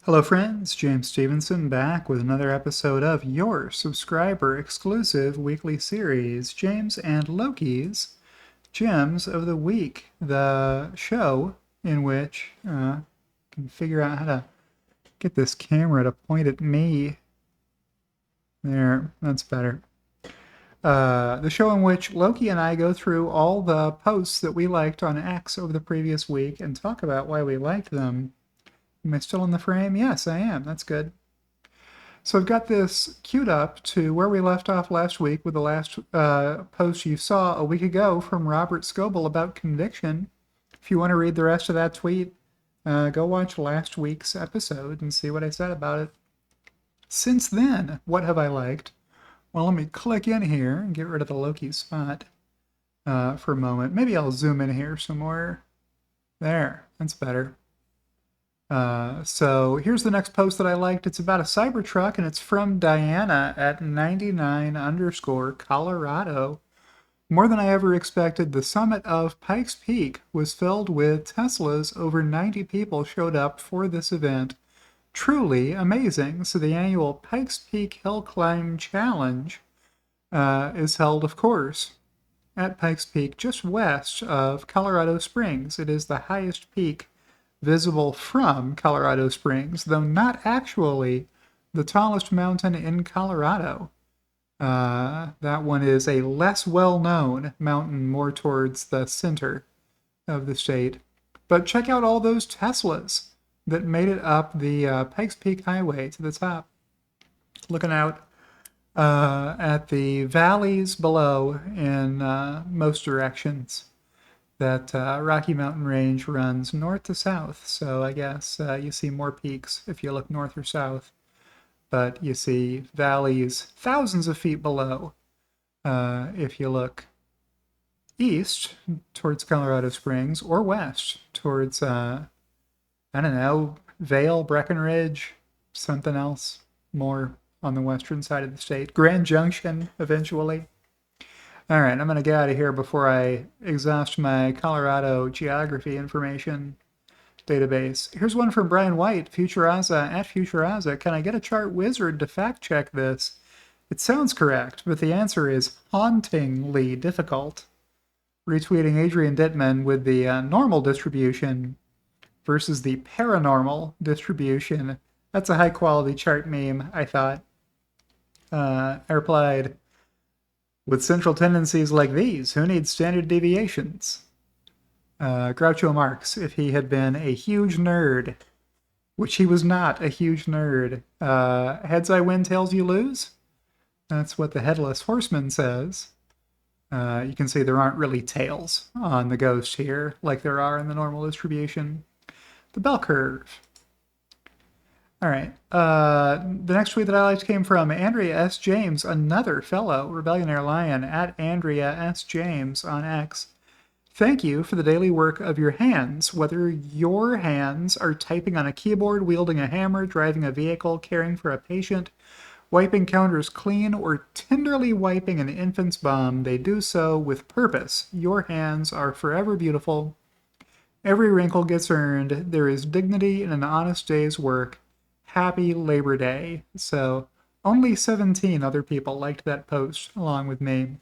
Hello friends, James Stevenson back with another episode of your subscriber exclusive weekly series, James and Loki's Gems of the Week, the show in which I can figure out how to get this camera to point at me. There, that's better. The show in which Loki and I go through all the posts that we liked on X over the previous week and talk about why we liked them. Am I still in the frame? Yes, I am. That's good. So I've got this queued up to where we left off last week with the last post you saw a week ago from Robert Scoble about conviction. If you want to read the rest of that tweet, go watch last week's episode and see what I said about it. Since then, what have I liked? Well, let me click in here and get rid of the Loki spot for a moment. Maybe I'll zoom in here some more. There, that's better. So here's the next post that I liked. It's about a Cybertruck, and it's from Diana at 99_Colorado. More than I ever expected, the summit of Pikes Peak was filled with Teslas. Over 90 people showed up for this event. Truly amazing. So the annual Pikes Peak Hill Climb Challenge is held, of course, at Pikes Peak, just west of Colorado Springs. It is the highest peak visible from Colorado Springs, though not actually the tallest mountain in Colorado. That one is a less well-known mountain more towards the center of the state. But check out all those Teslas that made it up the Pikes Peak Highway to the top. Looking out at the valleys below in most directions. That Rocky Mountain Range runs north to south, so I guess you see more peaks if you look north or south, but you see valleys thousands of feet below if you look east towards Colorado Springs or west towards, I don't know, Vail, Breckenridge, something else more on the western side of the state. Grand Junction, eventually. All right, I'm going to get out of here before I exhaust my Colorado geography information database. Here's one from Brian White, Futuraza at Futuraza. Can I get a chart wizard to fact check this? It sounds correct, but the answer is hauntingly difficult. Retweeting Adrian Dittman with the normal distribution versus the paranormal distribution. That's a high quality chart meme, I thought. I replied, with central tendencies like these, who needs standard deviations? Groucho Marx, if he had been a huge nerd, which he was not a huge nerd. Heads I win, tails you lose? That's what the Headless Horseman says. You can see there aren't really tails on the ghost here, like there are in the normal distribution. The bell curve. All right. The next tweet that I liked came from Andrea S. James, another fellow Rebellionaire Lion, at Andrea S. James on X. Thank you for the daily work of your hands. Whether your hands are typing on a keyboard, wielding a hammer, driving a vehicle, caring for a patient, wiping counters clean, or tenderly wiping an infant's bum, they do so with purpose. Your hands are forever beautiful. Every wrinkle gets earned. There is dignity in an honest day's work. Happy Labor Day. So only 17 other people liked that post along with me.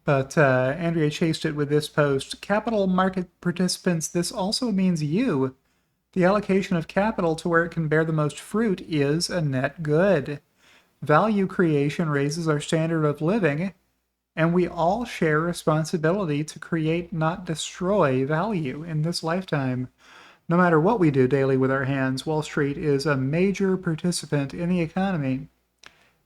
But Andrea chased it with this post. Capital market participants, this also means you. The allocation of capital to where it can bear the most fruit is a net good. Value creation raises our standard of living, and we all share responsibility to create, not destroy, value in this lifetime. No matter what we do daily with our hands, Wall Street is a major participant in the economy.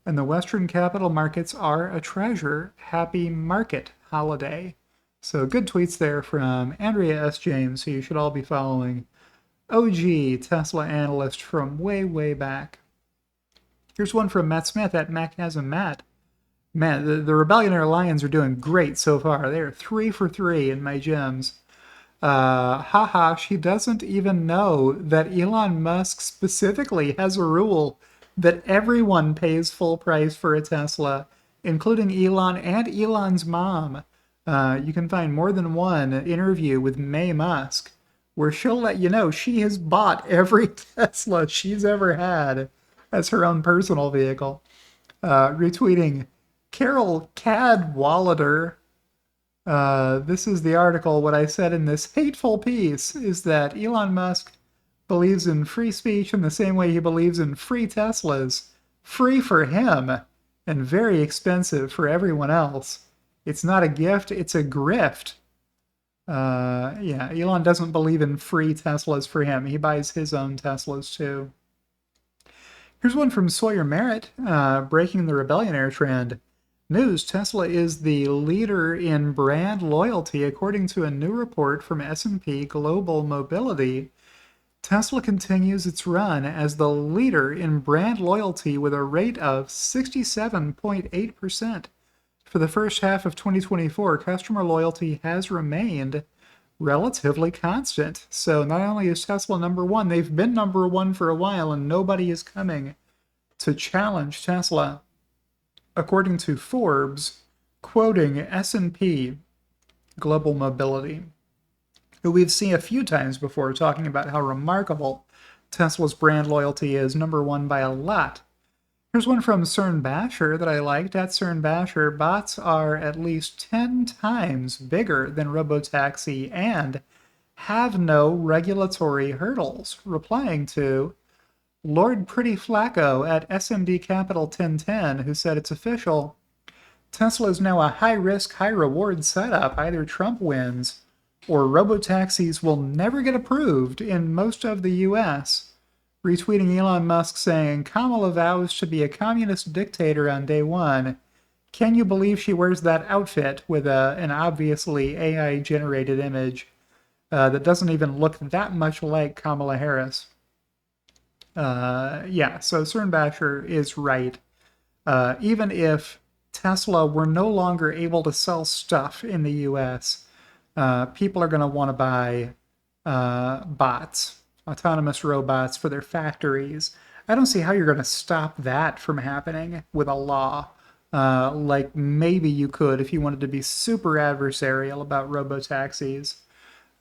And the Western capital markets are a treasure. Happy market holiday. So good tweets there from Andrea S. James, who you should all be following. OG Tesla analyst from way, way back. Here's one from Matt Smith at MacHasmMatt. Man, the Rebellionaire Lions are doing great so far. They're 3 for 3 in my gems. Haha, she doesn't even know that Elon Musk specifically has a rule that everyone pays full price for a Tesla, including Elon and Elon's mom. You can find more than one interview with Maye Musk where she'll let you know she has bought every Tesla she's ever had as her own personal vehicle. Retweeting Carol Cadwalader. This is the article. What I said in this hateful piece is that Elon Musk believes in free speech in the same way he believes in free Teslas. Free for him and very expensive for everyone else. It's not a gift, it's a grift. Yeah, Elon doesn't believe in free Teslas for him. He buys his own Teslas too. Here's one from Sawyer Merritt, breaking the Rebellionaire trend. News: Tesla is the leader in brand loyalty according to a new report from S&P Global Mobility. Tesla continues its run as the leader in brand loyalty with a rate of 67.8%. For the first half of 2024, customer loyalty has remained relatively constant. So not only is Tesla number one, they've been number one for a while, and nobody is coming to challenge Tesla. According to Forbes, quoting S&P Global Mobility, who we've seen a few times before talking about how remarkable Tesla's brand loyalty is, number one by a lot. Here's one from CERN Basher that I liked. At CERN Basher, bots are at least 10 times bigger than Robotaxi and have no regulatory hurdles. Replying to Lord Pretty Flacco at SMD Capital 1010, who said it's official. Tesla is now a high-risk, high-reward setup. Either Trump wins or robotaxis will never get approved in most of the U.S. Retweeting Elon Musk saying, Kamala vows to be a communist dictator on day one. Can you believe she wears that outfit with an obviously AI-generated image that doesn't even look that much like Kamala Harris? Yeah, so CERN Basher is right. Even if Tesla were no longer able to sell stuff in the U.S., people are going to want to buy bots, autonomous robots for their factories. I don't see how you're going to stop that from happening with a law. Like maybe you could if you wanted to be super adversarial about robotaxis.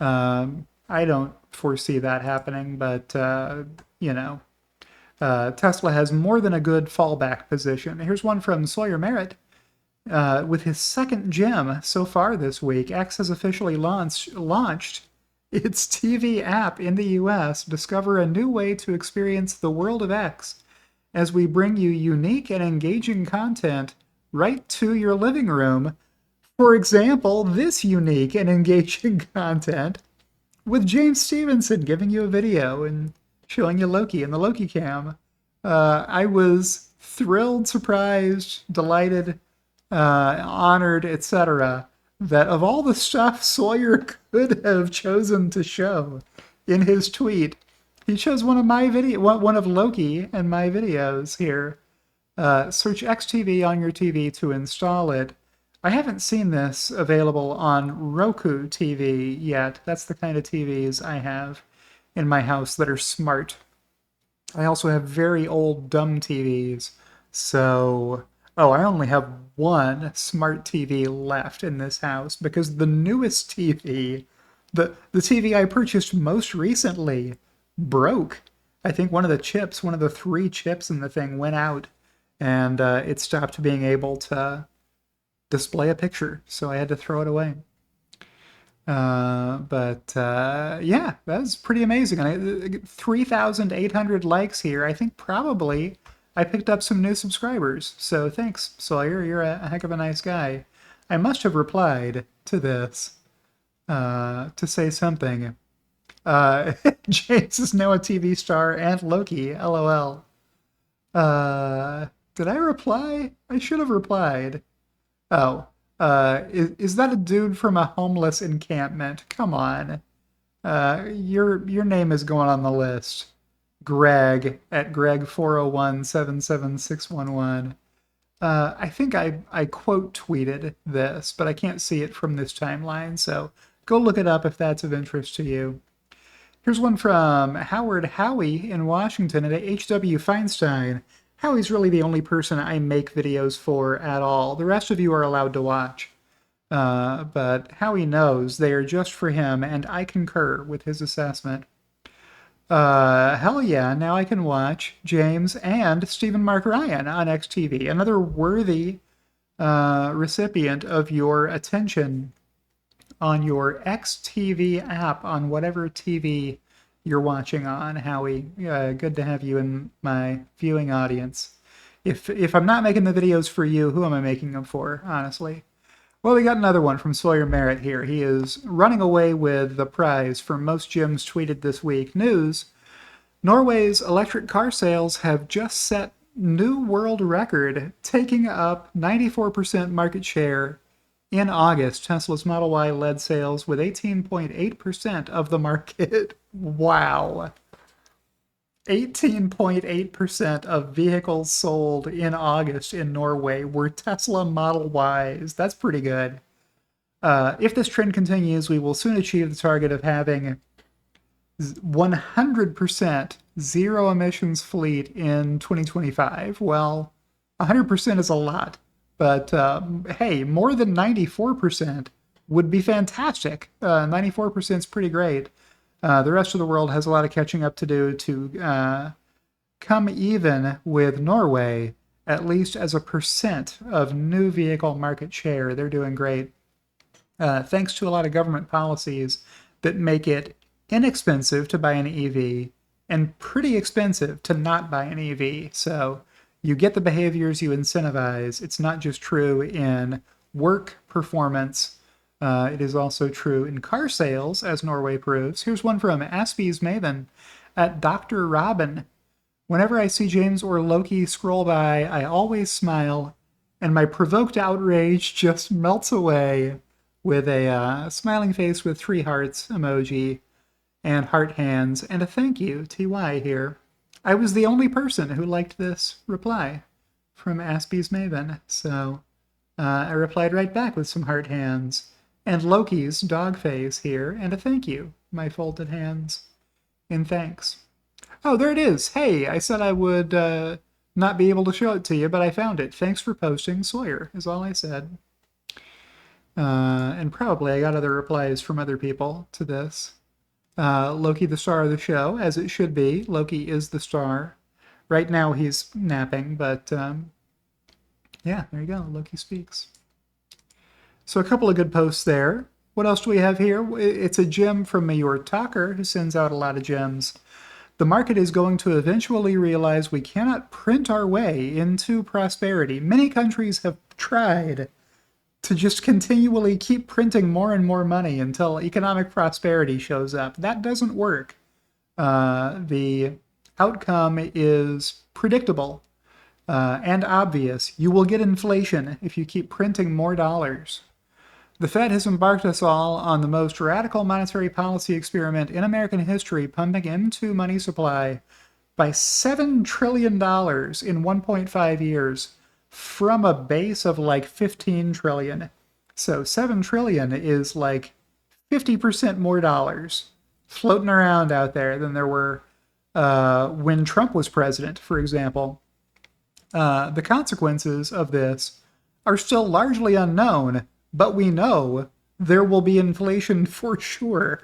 I don't foresee that happening, but, you know, Tesla has more than a good fallback position. Here's one from Sawyer Merritt. With his second gem so far this week, X has officially launched its TV app in the US. Discover a new way to experience the world of X as we bring you unique and engaging content right to your living room. For example, this unique and engaging content with James Stevenson giving you a video and showing you Loki in the Loki cam. I was thrilled, surprised, delighted, honored, etc. that of all the stuff Sawyer could have chosen to show in his tweet, he chose one of Loki and my videos here. Search XTV on your TV to install it. I haven't seen this available on Roku TV yet. That's the kind of TVs I have in my house that are smart. I also have very old, dumb TVs. So, I only have one smart TV left in this house because the newest TV, the TV I purchased most recently, broke. I think one of the 3 chips in the thing went out, and it stopped being able to display a picture, so I had to throw it away. Yeah, that's pretty amazing. 3,800 likes here. I think probably I picked up some new subscribers. So thanks, Sawyer. You're a heck of a nice guy. I must have replied to this to say something. James is now a TV star and Loki. LOL. Did I reply? I should have replied. Oh. Is that a dude from a homeless encampment? Come on. Your name is going on the list. Greg at Greg40177611. I think I quote tweeted this, but I can't see it from this timeline, so go look it up if that's of interest to you. Here's one from Howard Howie in Washington at H.W. Feinstein. Howie's really the only person I make videos for at all. The rest of you are allowed to watch. But how he knows they are just for him, and I concur with his assessment. Hell yeah, now I can watch James and Stephen Mark Ryan on XTV, another worthy recipient of your attention on your XTV app on whatever TV you're watching on. Howie, good to have you in my viewing audience. If I'm not making the videos for you, who am I making them for, honestly? Well, we got another one from Sawyer Merritt here. He is running away with the prize for most Jims tweeted this week. News: Norway's electric car sales have just set new world record, taking up 94% market share in August. Tesla's Model Y led sales with 18.8% of the market. Wow. 18.8% of vehicles sold in August in Norway were Tesla Model Ys. That's pretty good. If this trend continues, we will soon achieve the target of having 100% zero emissions fleet in 2025. Well, 100% is a lot, but hey, more than 94% would be fantastic. 94% is pretty great. The rest of the world has a lot of catching up to do to come even with Norway, at least as a percent of new vehicle market share. They're doing great. Thanks to a lot of government policies that make it inexpensive to buy an EV and pretty expensive to not buy an EV. So you get the behaviors you incentivize. It's not just true in work performance. It is also true in car sales, as Norway proves. Here's one from Aspie's Maven at Dr. Robin. Whenever I see James or Loki scroll by, I always smile, and my provoked outrage just melts away with a smiling face with 3 hearts emoji and heart hands, and a thank you, TY here. I was the only person who liked this reply from Aspie's Maven, so I replied right back with some heart hands, and Loki's dog face here, and a thank you, my folded hands, in thanks. Oh, there it is. Hey, I said I would not be able to show it to you, but I found it. Thanks for posting, Sawyer, is all I said. And probably I got other replies from other people to this. Loki, the star of the show, as it should be. Loki is the star. Right now he's napping, but yeah, there you go. Loki speaks. So a couple of good posts there. What else do we have here? It's a gem from Mayor Talker, who sends out a lot of gems. The market is going to eventually realize we cannot print our way into prosperity. Many countries have tried to just continually keep printing more and more money until economic prosperity shows up. That doesn't work. The outcome is predictable and obvious. You will get inflation if you keep printing more dollars. The Fed has embarked us all on the most radical monetary policy experiment in American history, pumping into money supply by $7 trillion in 1.5 years from a base of like 15 trillion. So 7 trillion is like 50% more dollars floating around out there than there were when Trump was president, for example. The consequences of this are still largely unknown, but we know there will be inflation for sure.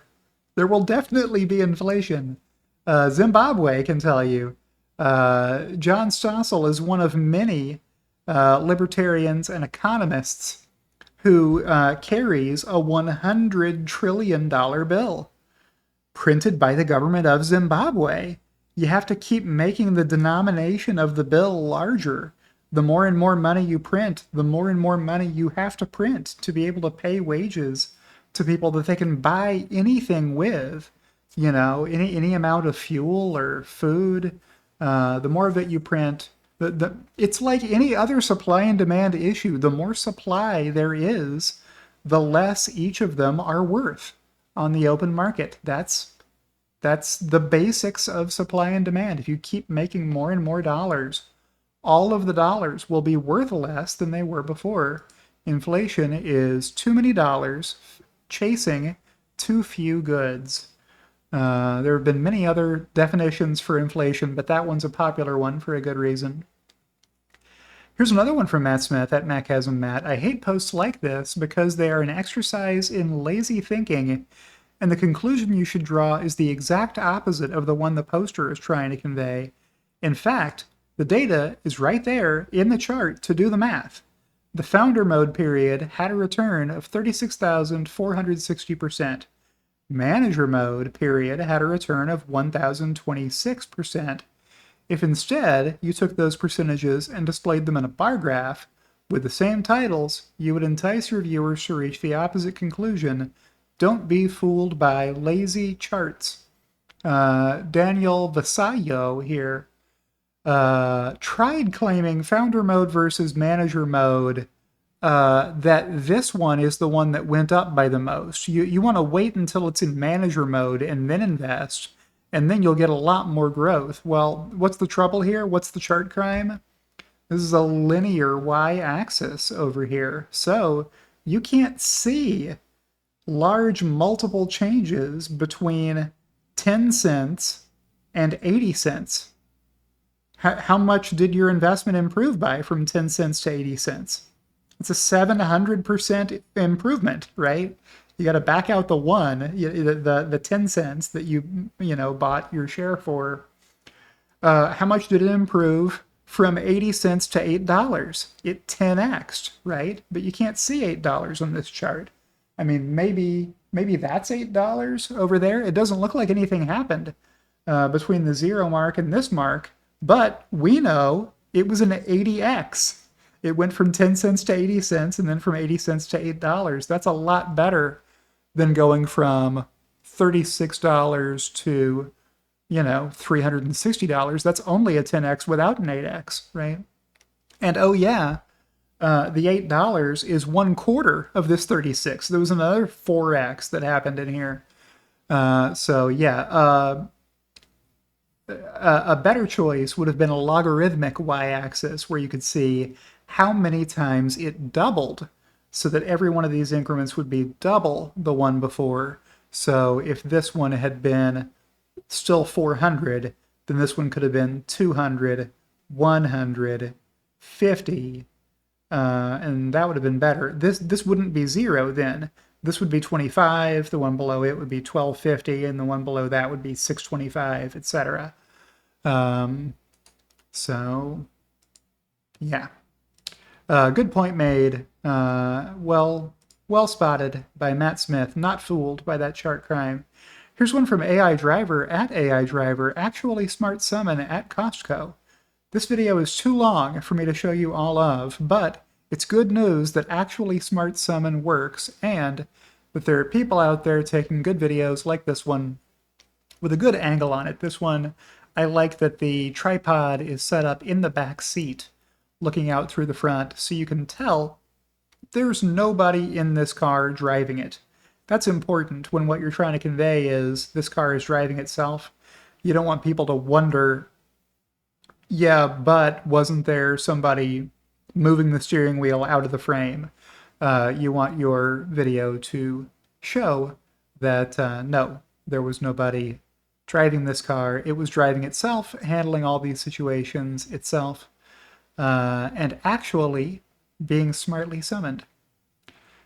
There will definitely be inflation. Zimbabwe can tell you. John Stossel is one of many libertarians and economists who carries a $100 trillion bill printed by the government of Zimbabwe. You have to keep making the denomination of the bill larger. The more and more money you print, the more and more money you have to print to be able to pay wages to people that they can buy anything with. You know, any amount of fuel or food. The more of it you print, it's like any other supply and demand issue. The more supply there is, the less each of them are worth on the open market. That's the basics of supply and demand. If you keep making more and more dollars, all of the dollars will be worth less than they were before. Inflation is too many dollars chasing too few goods. There have been many other definitions for inflation, but that one's a popular one for a good reason. Here's another one from Matt Smith at MacHasmMatt. I hate posts like this because they are an exercise in lazy thinking, and the conclusion you should draw is the exact opposite of the one the poster is trying to convey. In fact, the data is right there in the chart to do the math. The founder mode period had a return of 36,460%. Manager mode period had a return of 1,026%. If instead you took those percentages and displayed them in a bar graph with the same titles, you would entice your viewers to reach the opposite conclusion. Don't be fooled by lazy charts. Daniel Vasallo here tried claiming founder mode versus manager mode, that this one is the one that went up by the most. You want to wait until it's in manager mode and then invest, and then you'll get a lot more growth. Well, what's the trouble here? What's the chart crime? This is a linear y-axis over here, so you can't see large multiple changes between 10 cents and 80 cents. How much did your investment improve by from 10 cents to 80 cents? It's a 700% improvement, right? You got to back out the the 10 cents that you bought your share for. How much did it improve from 80 cents to $8? It 10x'd, right? But you can't see $8 on this chart. I mean, maybe that's $8 over there. It doesn't look like anything happened between the 0 mark and this mark, but we know it was an 80x. It went from 10 cents to 80 cents and then from 80 cents to $8. That's a lot better than going from $36 to, $360. That's only a 10x without an 8x, right? And oh yeah, the $8 is 1/4 of this 36. There was another 4x that happened in here. So yeah, a better choice would have been a logarithmic y-axis where you could see how many times it doubled, so that every one of these increments would be double the one before. So if this one had been still 400, then this one could have been 200, 100, 50, and that would have been better. This wouldn't be 0 then. This would be 25, the one below it would be 1250, and the one below that would be 625, etc. So, yeah. Good point made. Well spotted by Matt Smith. Not fooled by that chart crime. Here's one from AI Driver at AI Driver. Actually smart summon at Costco. This video is too long for me to show you all of, but it's good news that actually smart summon works, and that there are people out there taking good videos like this one with a good angle on it. This one, I like that the tripod is set up in the back seat, looking out through the front, so you can tell there's nobody in this car driving it. That's important when what you're trying to convey is this car is driving itself. You don't want people to wonder, yeah, but wasn't there somebody moving the steering wheel out of the frame? You want your video to show that, no, there was nobody driving this car. It was driving itself, handling all these situations itself. And actually being smartly summoned.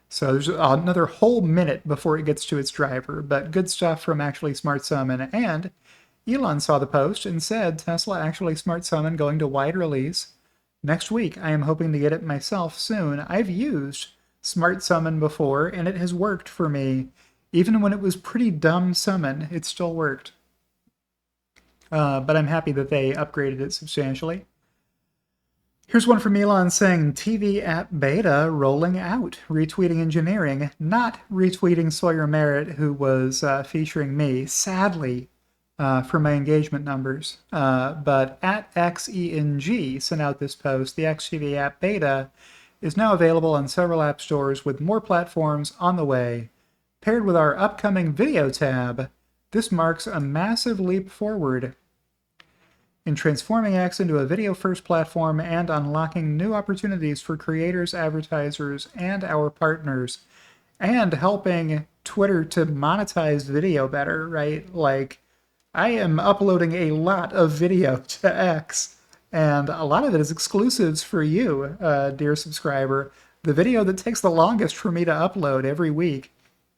So there's another whole minute before it gets to its driver, but good stuff from Actually Smart Summon. And Elon saw the post and said, Tesla Actually Smart Summon going to wide release next week. I am hoping to get it myself soon. I've used Smart Summon before, and it has worked for me. Even when it was pretty dumb summon, it still worked. But I'm happy that they upgraded it substantially. Here's one from Elon saying, TV app beta rolling out, retweeting engineering, not retweeting Sawyer Merritt, who was featuring me, sadly, for my engagement numbers. But at XENG sent out this post. The XTV app beta is now available on several app stores with more platforms on the way. Paired with our upcoming video tab, this marks a massive leap forward in transforming X into a video-first platform and unlocking new opportunities for creators, advertisers, and our partners, and helping Twitter to monetize video better, right? Like, I am uploading a lot of video to X, And a lot of it is exclusives for you, dear subscriber. The video that takes the longest for me to upload every week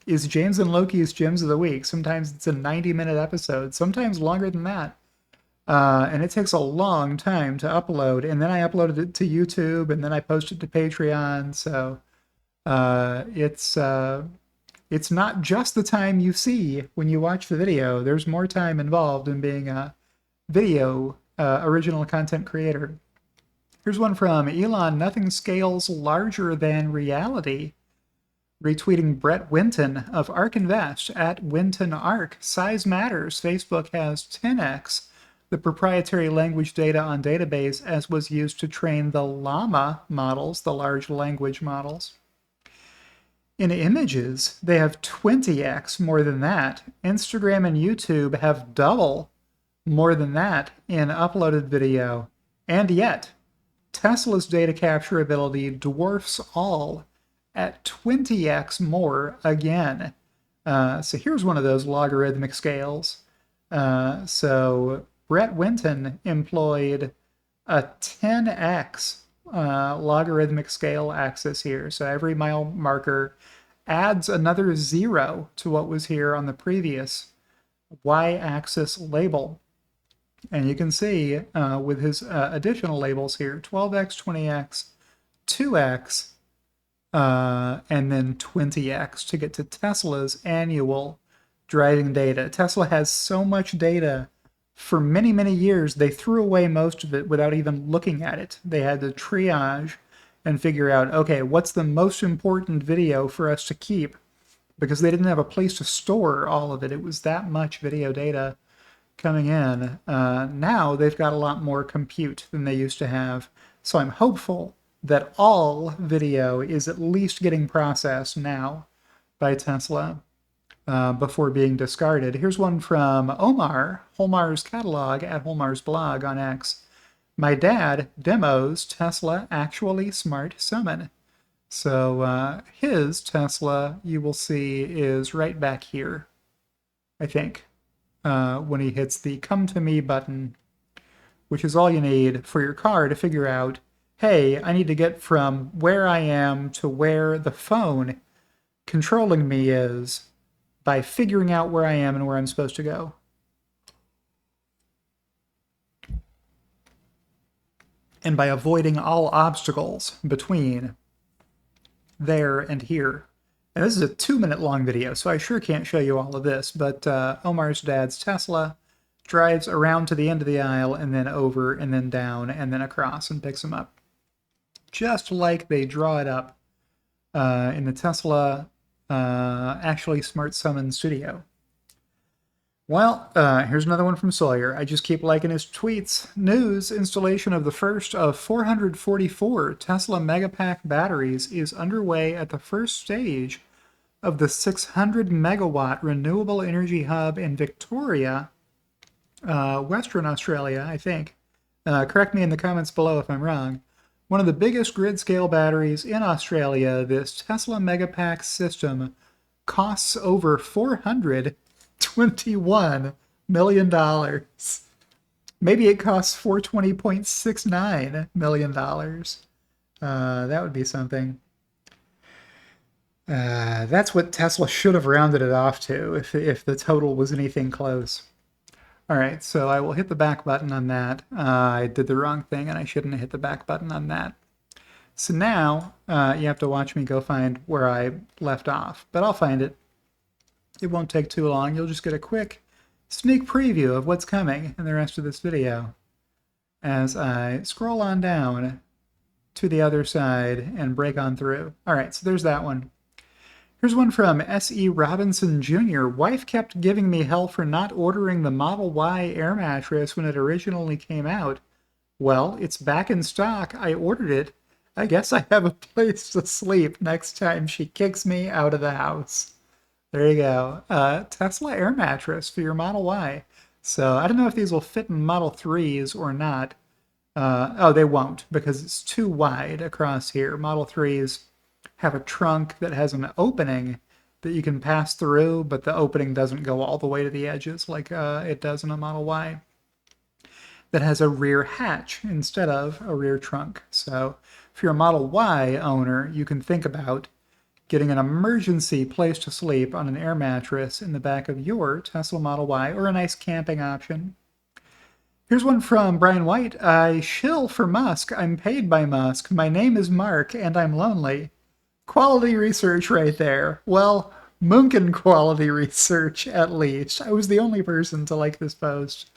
is James and Loki's Gems of the Week. Sometimes it's a 90-minute episode, sometimes longer than that. And it takes a long time to upload. And then I uploaded it to YouTube, and then I posted it to Patreon. So it's not just the time you see when you watch the video. There's more time involved in being a video original content creator. Here's one from Elon. Nothing scales larger than reality. Retweeting Brett Winton of ARK Invest at Winton ARK. Size matters. Facebook has 10x the proprietary language data on database as was used to train the llama models, the large language models. In images, they have 20x more than that. Instagram and YouTube have double more than that in uploaded video. And yet, Tesla's data capture ability dwarfs all at 20x more again. So here's one of those logarithmic scales. So Brett Winton employed a 10x logarithmic scale axis here. So every mile marker adds another 0 to what was here on the previous y-axis label. And you can see with his additional labels here, 12x, 20x, 2x, and then 20x to get to Tesla's annual driving data. Tesla has so much data. For many, many years, they threw away most of it without even looking at it. They had to triage and figure out, okay, what's the most important video for us to keep? Because they didn't have a place to store all of it. It was that much video data coming in. Now they've got a lot more compute than they used to have. So I'm hopeful that all video is at least getting processed now by Tesla before being discarded. Here's one from Omar, WholeMars catalog at WholeMarsBlog on X. My dad demos Tesla Actually Smart Summon. So his Tesla, you will see, is right back here, I think, when he hits the Come to Me button, which is all you need for your car to figure out, hey, I need to get from where I am to where the phone controlling me is by figuring out where I am and where I'm supposed to go. And by avoiding all obstacles between there and here. And this is a 2-minute long video, so I sure can't show you all of this, but Omar's dad's Tesla drives around to the end of the aisle and then over and then down and then across and picks him up. Just like they draw it up in the Tesla Actually Smart Summon studio. Well, here's another one from Sawyer. I just keep liking his tweets. News: installation of the first of 444 Tesla Megapack batteries is underway at the first stage of the 600 megawatt renewable energy hub in Victoria, Western Australia, I think. Correct me in the comments below if I'm wrong. One of the biggest grid-scale batteries in Australia, this Tesla Megapack system costs over $421 million. Maybe it costs $420.69 million. That would be something. That's what Tesla should have rounded it off to if the total was anything close. All right, so I will hit the back button on that. I did the wrong thing, and I shouldn't have hit the back button on that. So now you have to watch me go find where I left off, but I'll find it. It won't take too long. You'll just get a quick sneak preview of what's coming in the rest of this video as I scroll on down to the other side and break on through. All right, so there's that one. Here's one from S.E. Robinson Jr. Wife kept giving me hell for not ordering the Model Y air mattress when it originally came out. Well, it's back in stock. I ordered it. I guess I have a place to sleep next time she kicks me out of the house. There you go. Tesla air mattress for your Model Y. So I don't know if these will fit in Model 3s or not. Oh, they won't because it's too wide across here. Model 3s have a trunk that has an opening that you can pass through, but the opening doesn't go all the way to the edges like it does in a Model Y. that has a rear hatch instead of a rear trunk. So if you're a Model Y owner, you can think about getting an emergency place to sleep on an air mattress in the back of your Tesla Model Y, or a nice camping option. Here's one from Brian White. I shill for Musk. I'm paid by Musk. My name is Mark, and I'm lonely. Quality research right there. Well, Munkin quality research, at least. I was the only person to like this post.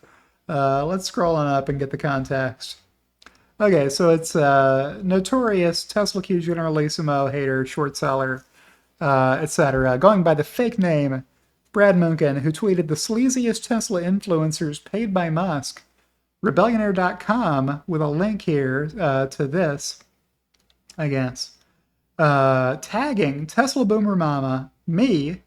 Let's scroll on up and get the context. Okay, so it's notorious Tesla Q Generalissimo hater, short seller, etc. Going by the fake name Brad Munkin, who tweeted the sleaziest Tesla influencers paid by Musk. Rebellionaire.com with a link here to this, I guess. Tagging Tesla Boomer Mama, me,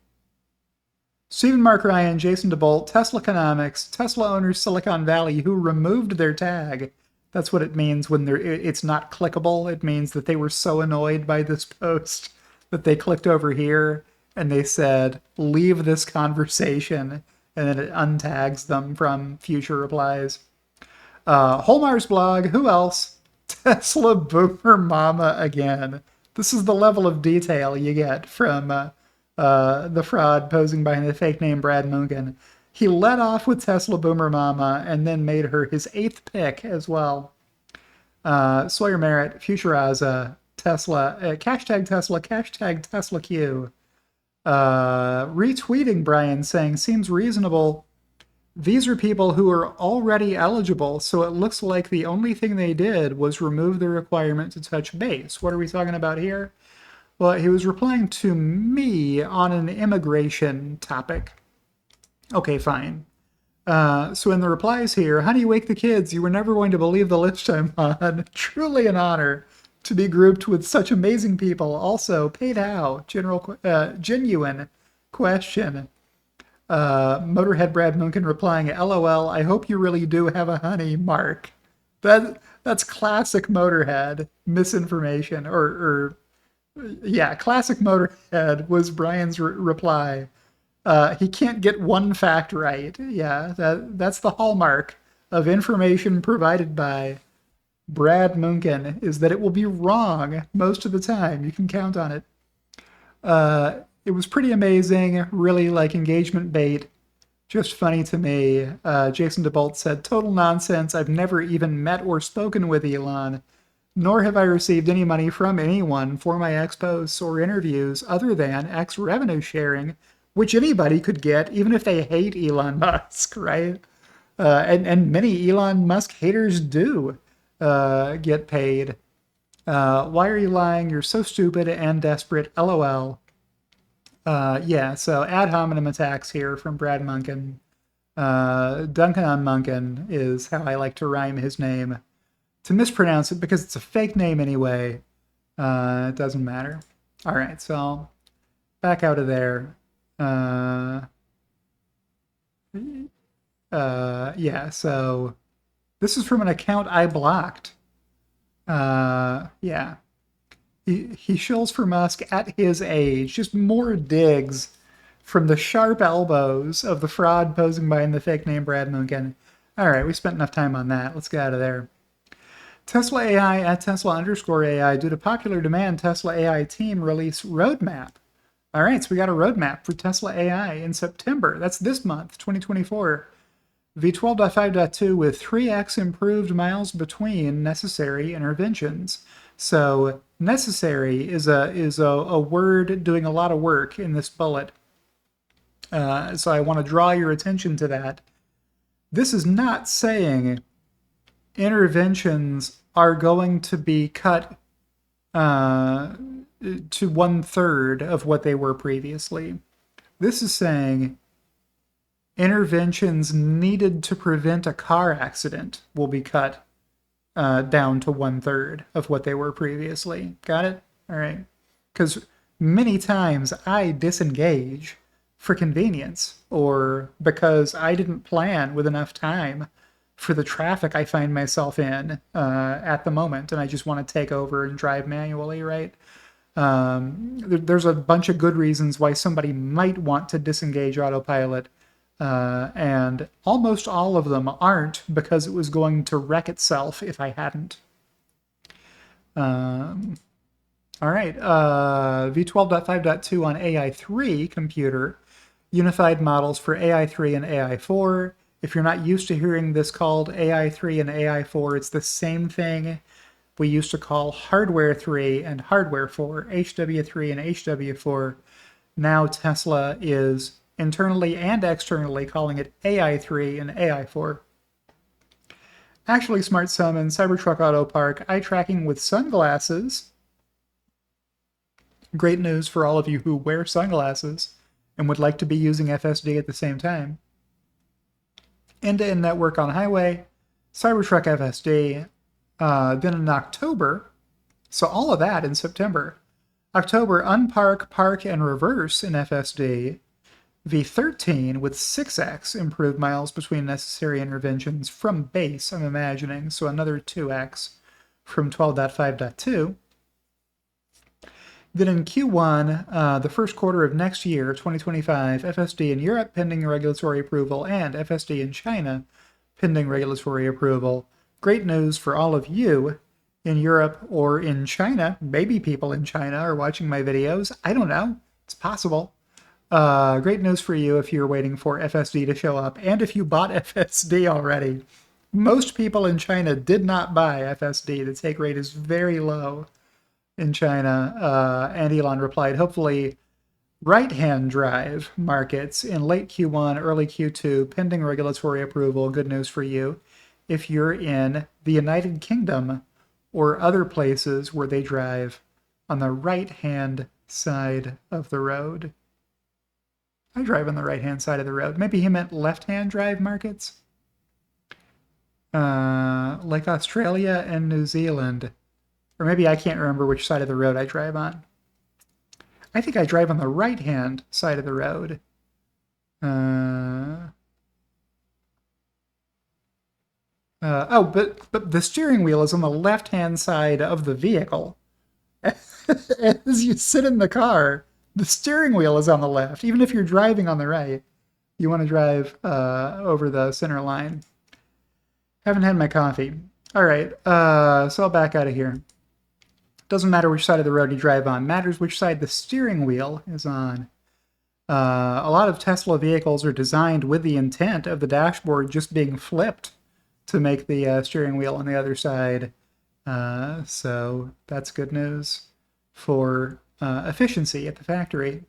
Stephen Mark Ryan, Jason DeBolt, Tesla Economics, Tesla owners Silicon Valley who removed their tag. That's what it means when it's not clickable. It means that they were so annoyed by this post that they clicked over here and they said, leave this conversation, and then it untags them from future replies. WholeMarsBlog, who else? Tesla Boomer Mama again. This is the level of detail you get from the fraud posing behind the fake name Brad Munkin. He led off with Tesla Boomer Mama and then made her his 8th pick as well. Sawyer Merritt, Futuraza, Tesla, hashtag Tesla Q. Retweeting Brian saying, seems reasonable. These are people who are already eligible, so it looks like the only thing they did was remove the requirement to touch base. What are we talking about here? Well, he was replying to me on an immigration topic. Okay, fine. So in the replies here, honey, wake the kids. You were never going to believe the list I'm on. Truly an honor to be grouped with such amazing people. Also, paid how? Genuine question. Motorhead Brad Munkin replying, LOL, I hope you really do have a honey, Mark. That's classic Motorhead misinformation, yeah, classic Motorhead was Brian's reply. He can't get one fact right. Yeah, that's the hallmark of information provided by Brad Munkin, is that it will be wrong most of the time. You can count on it. It was pretty amazing, really like engagement bait. Just funny to me. Jason DeBolt said, total nonsense. I've never even met or spoken with Elon, nor have I received any money from anyone for my expos or interviews other than X revenue sharing, which anybody could get, even if they hate Elon Musk, right? And many Elon Musk haters do get paid. Why are you lying? You're so stupid and desperate. LOL. Yeah, so ad hominem attacks here from Brad Munkin. Duncan on Munkin is how I like to rhyme his name. To mispronounce it, because it's a fake name anyway, it doesn't matter. All right, so back out of there. Yeah, so this is from an account I blocked. Yeah. He shills for Musk at his age. Just more digs from the sharp elbows of the fraud posing behind the fake name Brad Munkin. All right, we spent enough time on that. Let's get out of there. Tesla AI at Tesla_AI. Due to popular demand, Tesla AI team release roadmap. All right, so we got a roadmap for Tesla AI in September. That's this month, 2024. V12.5.2 with 3x improved miles between necessary interventions. So necessary is a word doing a lot of work in this bullet. So I want to draw your attention to that. This is not saying interventions are going to be cut to 1/3 of what they were previously. This is saying interventions needed to prevent a car accident will be cut down to 1/3 of what they were previously. Got it? All right. Because many times I disengage for convenience or because I didn't plan with enough time for the traffic I find myself in at the moment, and I just want to take over and drive manually, right? There's a bunch of good reasons why somebody might want to disengage autopilot, And almost all of them aren't because it was going to wreck itself if I hadn't. All right, v12.5.2 on AI3 computer, unified models for AI3 and AI4. If you're not used to hearing this called AI3 and AI4, it's the same thing we used to call hardware 3 and hardware 4, HW3 and HW4. Now Tesla is internally and externally calling it AI3 and AI4. Actually, Smart Summon, Cybertruck Auto Park, eye tracking with sunglasses. Great news for all of you who wear sunglasses and would like to be using FSD at the same time. End-to-end network on highway, Cybertruck FSD. Then in October, so all of that in September. October, unpark, park, and reverse in FSD. V13 with 6x improved miles between necessary interventions from base, I'm imagining, so another 2x from 12.5.2. Then in Q1, the first quarter of next year, 2025, FSD in Europe pending regulatory approval and FSD in China pending regulatory approval. Great news for all of you in Europe or in China. Maybe people in China are watching my videos. I don't know. It's possible. Great news for you if you're waiting for FSD to show up and if you bought FSD already. Most people in China did not buy FSD. The take rate is very low in China. And Elon replied, hopefully right-hand drive markets in late Q1, early Q2, pending regulatory approval. Good news for you if you're in the United Kingdom or other places where they drive on the right-hand side of the road. I drive on the right-hand side of the road. Maybe he meant left-hand drive markets? Like Australia and New Zealand. Or maybe I can't remember which side of the road I drive on. I think I drive on the right-hand side of the road. But the steering wheel is on the left-hand side of the vehicle. As you sit in the car, the steering wheel is on the left. Even if you're driving on the right, you want to drive over the center line. Haven't had my coffee. All right, so I'll back out of here. Doesn't matter which side of the road you drive on. Matters which side the steering wheel is on. A lot of Tesla vehicles are designed with the intent of the dashboard just being flipped to make the steering wheel on the other side. So that's good news for efficiency at the factory.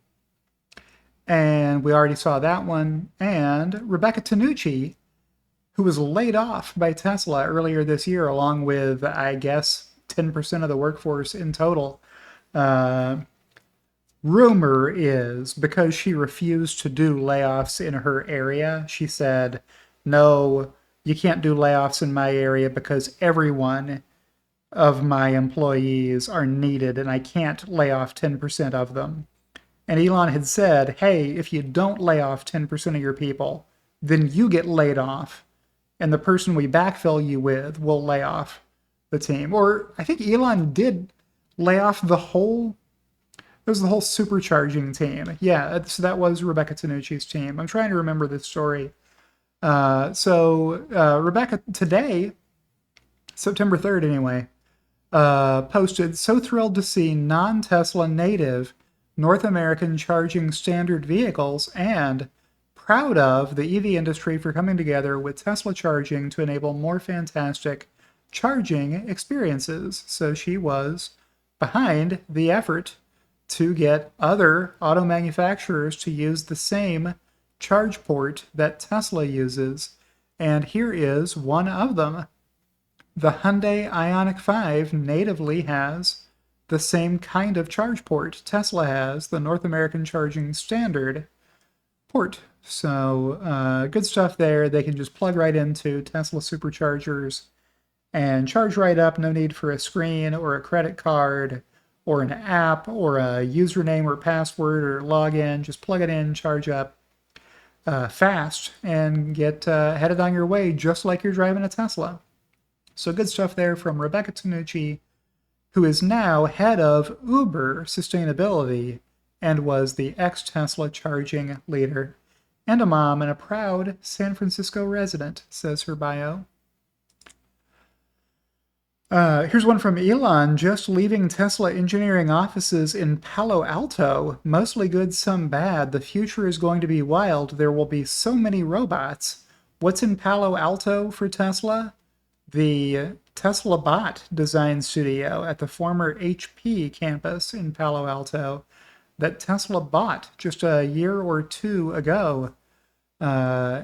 And we already saw that one. And Rebecca Tanucci, who was laid off by Tesla earlier this year, along with, I guess, 10% of the workforce in total. Rumor is because she refused to do layoffs in her area, she said, no, you can't do layoffs in my area because everyone of my employees are needed and I can't lay off 10% of them. And Elon had said, hey, if you don't lay off 10% of your people, then you get laid off. And the person we backfill you with will lay off the team. Or I think Elon did lay off the whole, it was the whole supercharging team. Yeah, so that was Rebecca Tanucci's team. I'm trying to remember this story. Rebecca today, September 3rd anyway, posted, so thrilled to see non-Tesla native North American charging standard vehicles and proud of the EV industry for coming together with Tesla charging to enable more fantastic charging experiences. So she was behind the effort to get other auto manufacturers to use the same charge port that Tesla uses. And here is one of them. The Hyundai Ioniq 5 natively has the same kind of charge port Tesla has, the North American Charging Standard port. So good stuff there. They can just plug right into Tesla superchargers and charge right up. No need for a screen or a credit card or an app or a username or password or login. Just plug it in, charge up fast, and get headed on your way just like you're driving a Tesla. So good stuff there from Rebecca Tanucci, who is now head of Uber Sustainability and was the ex-Tesla charging leader. and a mom and a proud San Francisco resident, says her bio. Here's one from Elon, just leaving Tesla engineering offices in Palo Alto. Mostly good, some bad. The future is going to be wild. There will be so many robots. What's in Palo Alto for Tesla? The Tesla Bot design studio at the former HP campus in Palo Alto that Tesla bought just a year or two ago.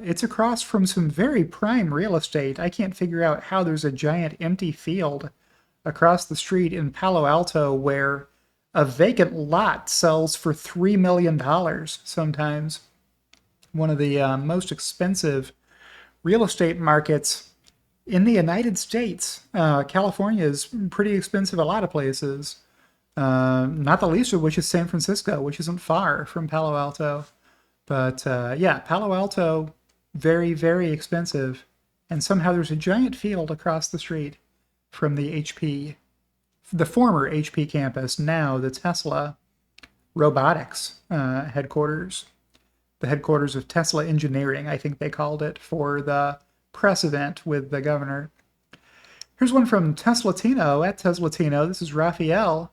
It's across from some very prime real estate. I can't figure out how there's a giant empty field across the street in Palo Alto where a vacant lot sells for $3 million sometimes. One of the most expensive real estate markets in the United States. California is pretty expensive a lot of places. Not the least of which is San Francisco, which isn't far from Palo Alto. But yeah, Palo Alto, very, very expensive. And somehow there's a giant field across the street from the HP, the former HP campus, now the Tesla robotics headquarters. The headquarters of Tesla Engineering, I think they called it, for the press event with the governor. Here's one from Teslatino, at Teslatino. This is Raphael,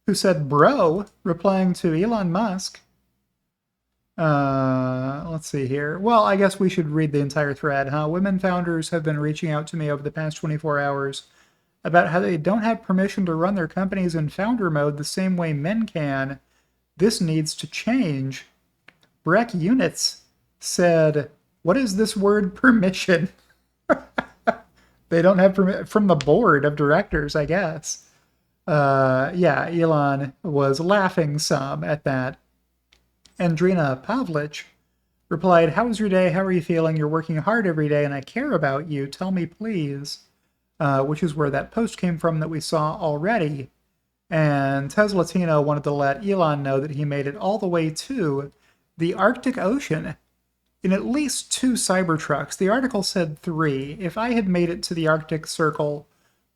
who said, bro, replying to Elon Musk. Let's see here. Well, I guess we should read the entire thread, huh? Women founders have been reaching out to me over the past 24 hours about how they don't have permission to run their companies in founder mode the same way men can. This needs to change. Breck Units said, what is this word permission? They don't have permission from the board of directors, I guess. Yeah, Elon was laughing some at that. Andrina Pavlich replied, how was your day? How are you feeling? You're working hard every day and I care about you. Tell me, please. Which is where that post came from that we saw already. And Teslatino wanted to let Elon know that he made it all the way to the Arctic Ocean in at least 2 Cybertrucks. The article said 3. If I had made it to the Arctic Circle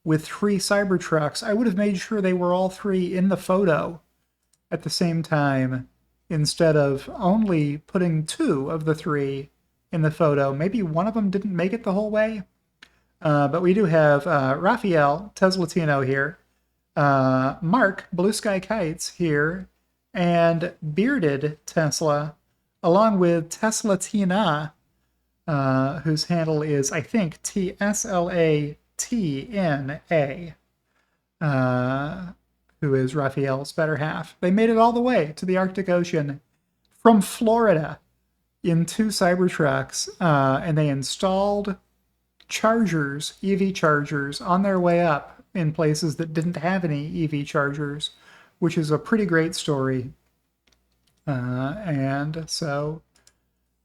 with 3 Cybertrucks, I would have made sure they were all 3 in the photo at the same time, instead of only putting 2 of the 3 in the photo. Maybe one of them didn't make it the whole way. But we do have Raphael Teslatino here, Mark Blue Sky Kites here, and Bearded Tesla, along with Teslatina, whose handle is, I think, TSLA TNA, who is Raphael's better half. They made it all the way to the Arctic Ocean from Florida in 2 Cybertrucks, and they installed chargers, EV chargers, on their way up in places that didn't have any EV chargers, which is a pretty great story. And so,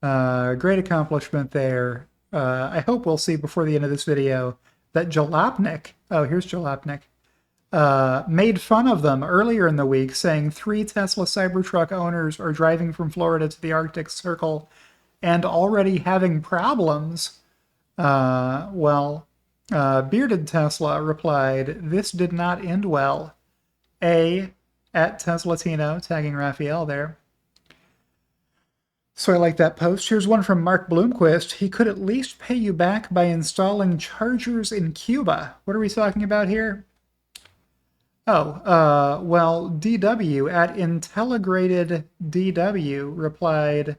great accomplishment there. I hope we'll see before the end of this video that Jalopnik, oh, here's Jalopnik, made fun of them earlier in the week, saying 3 Tesla Cybertruck owners are driving from Florida to the Arctic Circle and already having problems. Bearded Tesla replied, this did not end well. At Teslatino, tagging Raphael there. So I like that post. Here's one from Mark Bloomquist. He could at least pay you back by installing chargers in Cuba. What are we talking about here? Oh, DW at Intelligrated DW replied,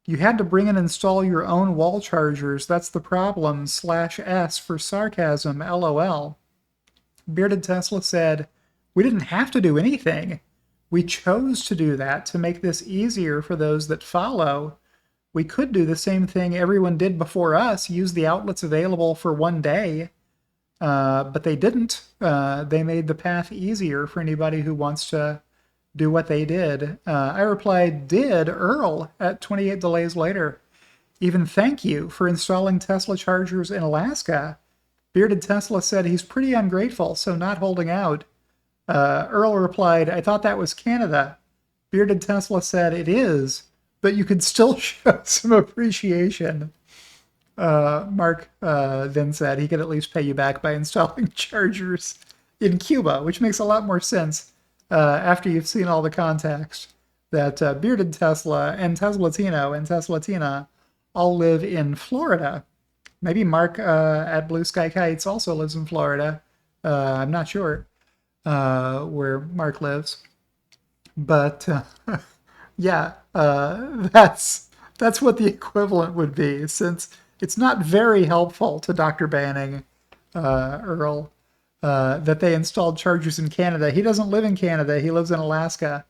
you had to bring and install your own wall chargers. That's the problem. /S for sarcasm, LOL. Bearded Tesla said, we didn't have to do anything. We chose to do that to make this easier for those that follow. We could do the same thing everyone did before us, use the outlets available for one day. But they didn't. They made the path easier for anybody who wants to do what they did. I replied, did Earl at 28 delays later. Even thank you for installing Tesla chargers in Alaska. Bearded Tesla said he's pretty ungrateful, so not holding out. Earl replied, I thought that was Canada. Bearded Tesla said, it is, but you could still show some appreciation. Mark then said he could at least pay you back by installing chargers in Cuba, which makes a lot more sense after you've seen all the context that Bearded Tesla and Teslatino and Teslatina all live in Florida. Maybe Mark at Blue Sky Kites also lives in Florida. I'm not sure where Mark lives, but yeah, that's what the equivalent would be, since it's not very helpful to Dr. Banning, Earl, that they installed chargers in Canada. He doesn't live in Canada. He lives in Alaska.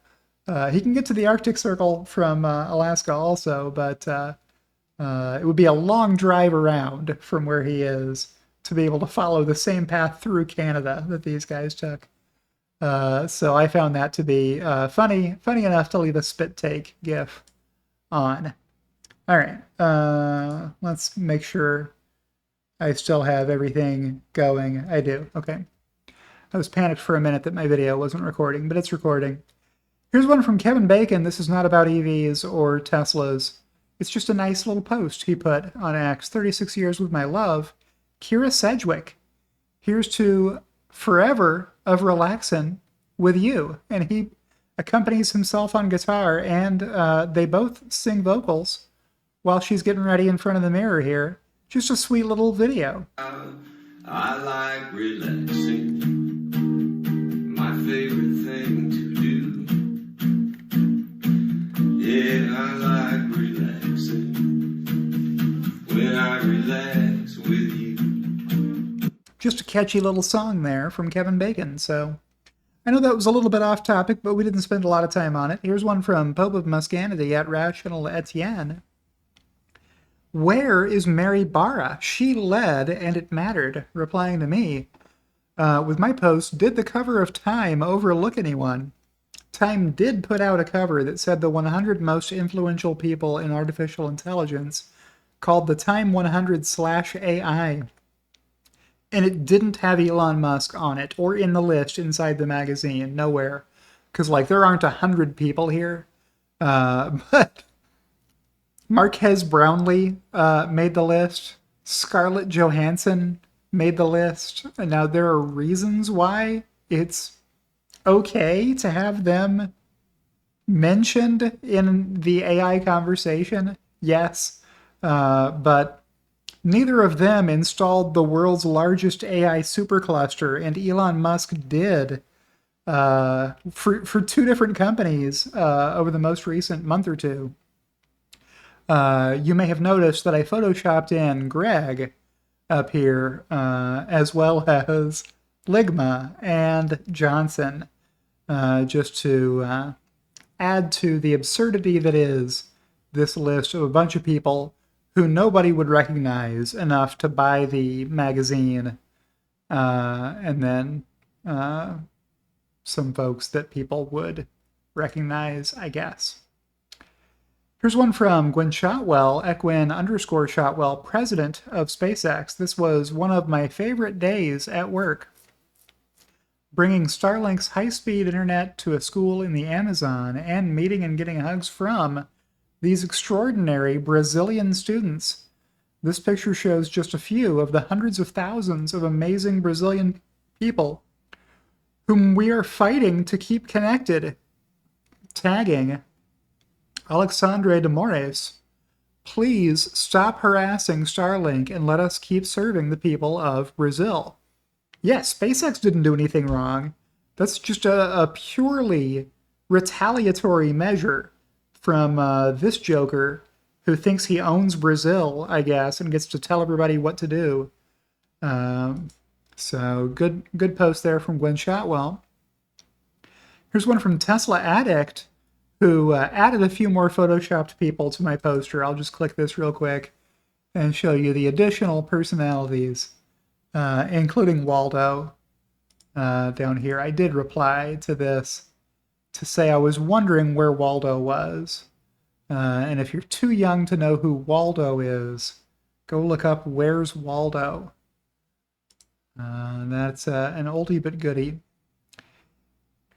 He can get to the Arctic Circle from Alaska also, but it would be a long drive around from where he is to be able to follow the same path through Canada that these guys took. So I found that to be funny enough to leave a spit take gif on. All right, let's make sure I still have everything going. I do. Okay. I was panicked for a minute that my video wasn't recording, but it's recording. Here's one from Kevin Bacon. This is not about EVs or Teslas. It's just a nice little post he put on X. 36 years with my love, Kira Sedgwick. Here's to forever of relaxin' with you. And he accompanies himself on guitar, and they both sing vocals while she's getting ready in front of the mirror here. Just a sweet little video. I like relaxing, my favorite thing to do. Yeah, I like relaxing when I relax with you. Just a catchy little song there from Kevin Bacon, so I know that was a little bit off topic, but we didn't spend a lot of time on it. Here's one from Pope of Muscanity at Rational Etienne. Where is Mary Barra? She led, and it mattered, replying to me with my post, did the cover of Time overlook anyone? Time did put out a cover that said the 100 most influential people in artificial intelligence, called the Time 100/AI. And it didn't have Elon Musk on it, or in the list inside the magazine, nowhere. Because, like, there aren't 100 people here. But Marquez Brownlee made the list. Scarlett Johansson made the list. And now there are reasons why it's okay to have them mentioned in the AI conversation. Yes. But neither of them installed the world's largest AI supercluster, and Elon Musk did for two different companies over the most recent month or two. You may have noticed that I photoshopped in Greg up here, as well as Ligma and Johnson, just to add to the absurdity that is this list of a bunch of people who nobody would recognize enough to buy the magazine, and then some folks that people would recognize, I guess. Here's one from Gwen Shotwell, Equin_Shotwell, president of SpaceX. This was one of my favorite days at work. Bringing Starlink's high-speed internet to a school in the Amazon and meeting and getting hugs from these extraordinary Brazilian students. This picture shows just a few of the hundreds of thousands of amazing Brazilian people whom we are fighting to keep connected. Tagging Alexandre de Moraes. Please stop harassing Starlink and let us keep serving the people of Brazil. Yes, SpaceX didn't do anything wrong. That's just a purely retaliatory measure from this joker who thinks he owns Brazil, I guess, and gets to tell everybody what to do. So good post there from Gwen Shotwell. Here's one from Tesla Addict, who added a few more photoshopped people to my poster. I'll just click this real quick and show you the additional personalities, including Waldo down here. I did reply to this to say I was wondering where Waldo was. And if you're too young to know who Waldo is, go look up Where's Waldo. That's an oldie but goodie.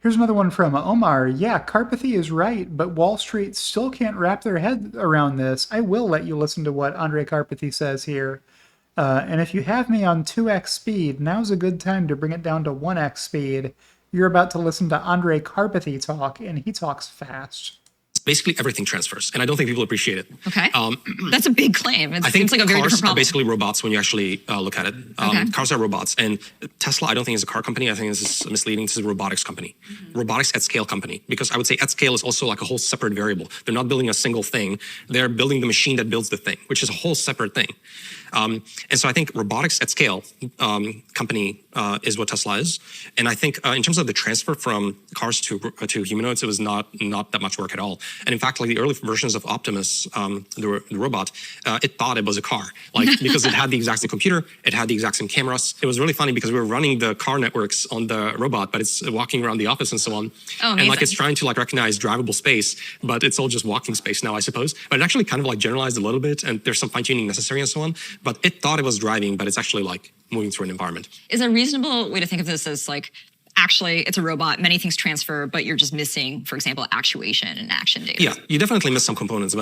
Here's another one from Omar. Yeah, Carpathy is right, but Wall Street still can't wrap their head around this. I will let you listen to what Andre Carpathy says here. And if you have me on 2x speed, now's a good time to bring it down to 1x speed. You're about to listen to Andre Carpathy talk, and he talks fast. basically everything transfers, and I don't think people appreciate it. Okay, that's a big claim. I think seems like a very cars different are problem. basically robots when you actually look at it. Okay. Cars are robots, and Tesla I don't think is a car company. I think this is misleading. This is a robotics company, robotics at scale company, because I would say at scale is also like a whole separate variable. They're not building a single thing. They're building the machine that builds the thing, which is a whole separate thing. And so I think robotics at scale company is what Tesla is. And I think in terms of the transfer from cars to humanoids, it was not that much work at all. And in fact, like the early versions of Optimus, the robot, it thought it was a car, like because it had the exact same computer, it had the exact same cameras. It was really funny because we were running the car networks on the robot, but it's walking around the office and so on. Oh, and like it's trying to like recognize drivable space, but it's all just walking space now, I suppose. But it actually kind of like generalized a little bit, and there's some fine tuning necessary and so on. But it thought it was driving, but it's actually like moving through an environment. Is a reasonable way to think of this as like, actually, it's a robot, many things transfer, but you're just missing, for example, actuation and action data? Yeah, you definitely miss some components.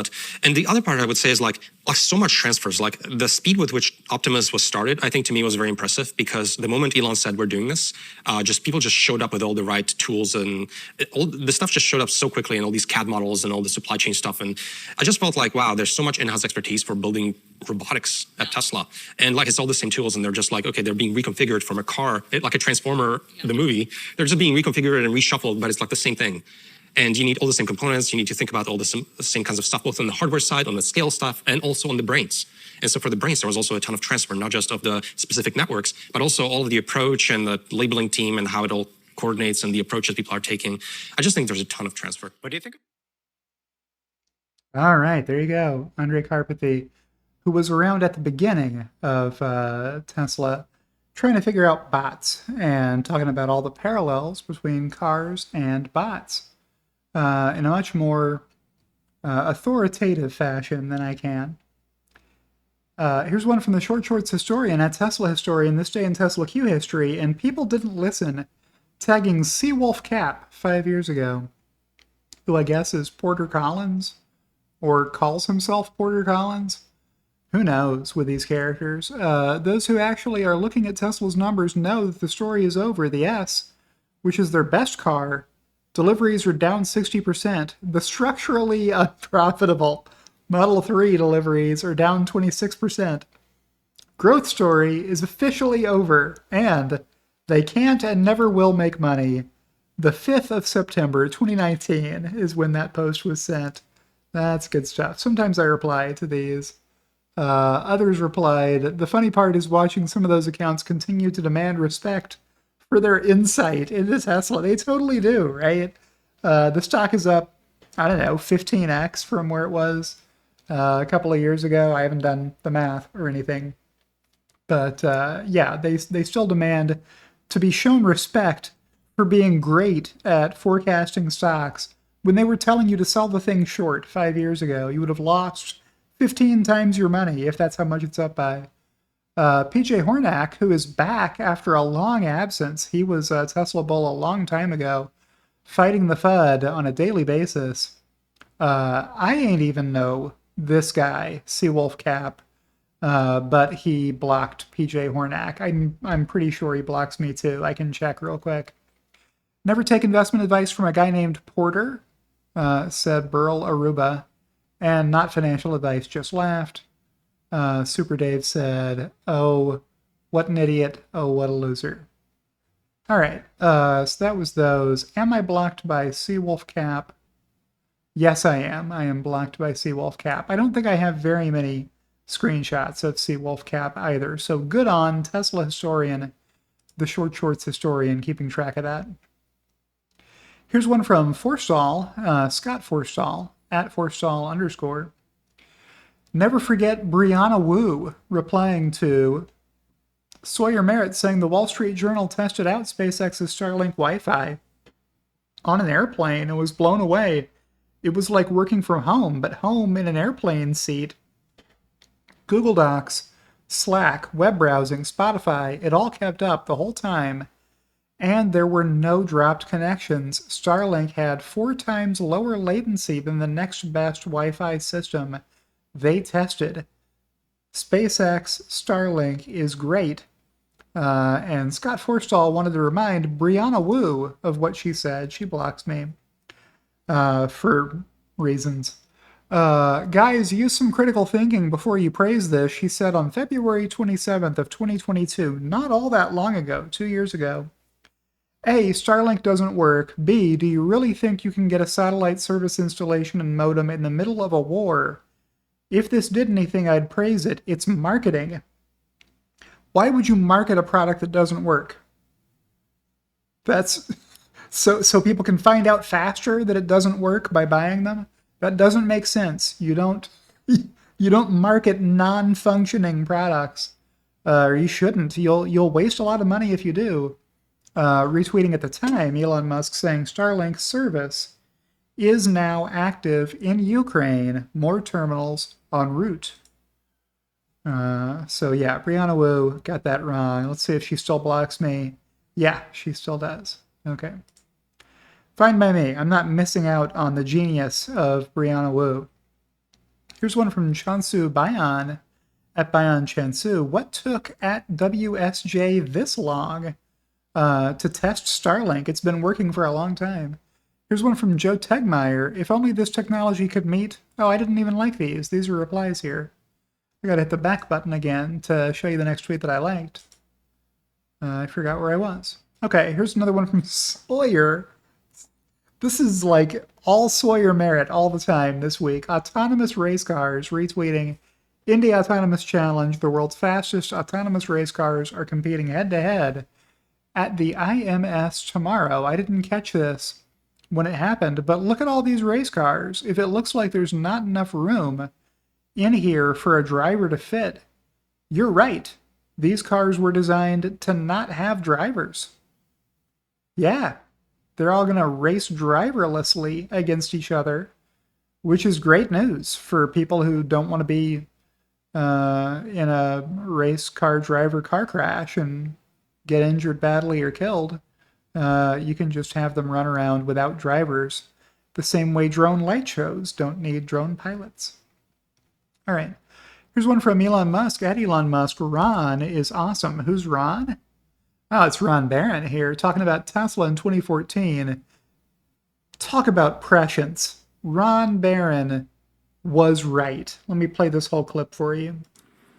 And the other part I would say is like so much transfers. Like the speed with which Optimus was started, I think to me was very impressive, because the moment Elon said we're doing this, people just showed up with all the right tools, and all the stuff just showed up so quickly, and all these CAD models and all the supply chain stuff. And I just felt like, wow, there's so much in-house expertise for building robotics at Tesla. And like it's all the same tools, and they're just like, okay, they're being reconfigured from a car, like a Transformer, the movie. They're just being reconfigured and reshuffled, but it's like the same thing. And you need all the same components. You need to think about all the same kinds of stuff, both on the hardware side, on the scale stuff, and also on the brains. And so for the brains, there was also a ton of transfer, not just of the specific networks, but also all of the approach and the labeling team and how it all coordinates and the approaches people are taking. I just think there's a ton of transfer. What do you think? All right, there you go. Andre Karpathy, who was around at the beginning of Tesla, trying to figure out bots and talking about all the parallels between cars and bots in a much more authoritative fashion than I can. Here's one from the Short Shorts historian at Tesla Historian, this day in Tesla Q history, and people didn't listen, tagging Seawolf Cap 5 years ago, who I guess is Porter Collins, or calls himself Porter Collins. Who knows with these characters? Those who actually are looking at Tesla's numbers know that the story is over. The S, which is their best car, deliveries are down 60%. The structurally unprofitable Model 3 deliveries are down 26%. Growth story is officially over, and they can't and never will make money. The 5th of September 2019 is when that post was sent. That's good stuff. Sometimes I reply to these. Others replied, the funny part is watching some of those accounts continue to demand respect for their insight into Tesla. They totally do, right? The stock is up, I don't know, 15x from where it was a couple of years ago. I haven't done the math or anything. But yeah, they still demand to be shown respect for being great at forecasting stocks. When they were telling you to sell the thing short 5 years ago, you would have lost 15 times your money if that's how much it's up by. PJ Hornak, who is back after a long absence, he was a Tesla bull a long time ago, fighting the FUD on a daily basis. I ain't even know this guy, Seawolf Cap, but he blocked PJ Hornak. I'm pretty sure he blocks me too. I can check real quick. Never take investment advice from a guy named Porter, said Burl Aruba. And not financial advice, just laughed. Super Dave said, oh, what an idiot. Oh, what a loser. All right, so that was those. Am I blocked by Seawolf Cap? Yes, I am. I am blocked by Seawolf Cap. I don't think I have very many screenshots of Seawolf Cap either. So good on Tesla Historian, the Short Shorts Historian, keeping track of that. Here's one from Forstall, Scott Forstall, at Forstall_. Never forget Brianna Wu replying to Sawyer Merritt saying the Wall Street Journal tested out SpaceX's Starlink Wi-Fi on an airplane and was blown away. It was like working from home, but home in an airplane seat. Google Docs, Slack, web browsing, Spotify, it all kept up the whole time. And there were no dropped connections. Starlink had 4 times lower latency than the next best Wi-Fi system they tested. SpaceX Starlink is great. And Scott Forstall wanted to remind Brianna Wu of what she said. She blocks me for reasons. Guys, use some critical thinking before you praise this, she said on February 27th of 2022, not all that long ago, 2 years ago. A, Starlink doesn't work. B, do you really think you can get a satellite service installation and modem in the middle of a war? If this did anything, I'd praise it. It's marketing. Why would you market a product that doesn't work? That's so people can find out faster that it doesn't work by buying them? That doesn't make sense. You don't market non-functioning products. Or you shouldn't. You'll waste a lot of money if you do. Retweeting at the time, Elon Musk saying Starlink service is now active in Ukraine. More terminals en route. So yeah, Brianna Wu got that wrong. Let's see if she still blocks me. Yeah, she still does. Okay. Fine by me. I'm not missing out on the genius of Brianna Wu. Here's one from Chansu Bayan at Bayan Chansu. What took at WSJ this long to test Starlink? It's been working for a long time. Here's one from Joe Tegmeyer. If only this technology could meet... Oh, I didn't even like these. These are replies here. I gotta hit the back button again to show you the next tweet that I liked. I forgot where I was. Okay, here's another one from Sawyer. This is like all Sawyer Merritt all the time this week. Autonomous race cars retweeting Indy Autonomous Challenge. The world's fastest autonomous race cars are competing head-to-head at the IMS tomorrow. I didn't catch this when it happened, but look at all these race cars. If it looks like there's not enough room in here for a driver to fit, you're right. These cars were designed to not have drivers. Yeah, they're all going to race driverlessly against each other, which is great news for people who don't want to be in a race car driver car crash and get injured badly or killed. You can just have them run around without drivers, the same way drone light shows don't need drone pilots. All right. Here's one from Elon Musk. At Elon Musk, Ron is awesome. Who's Ron? Oh, it's Ron Barron here, talking about Tesla in 2014. Talk about prescience. Ron Barron was right. Let me play this whole clip for you.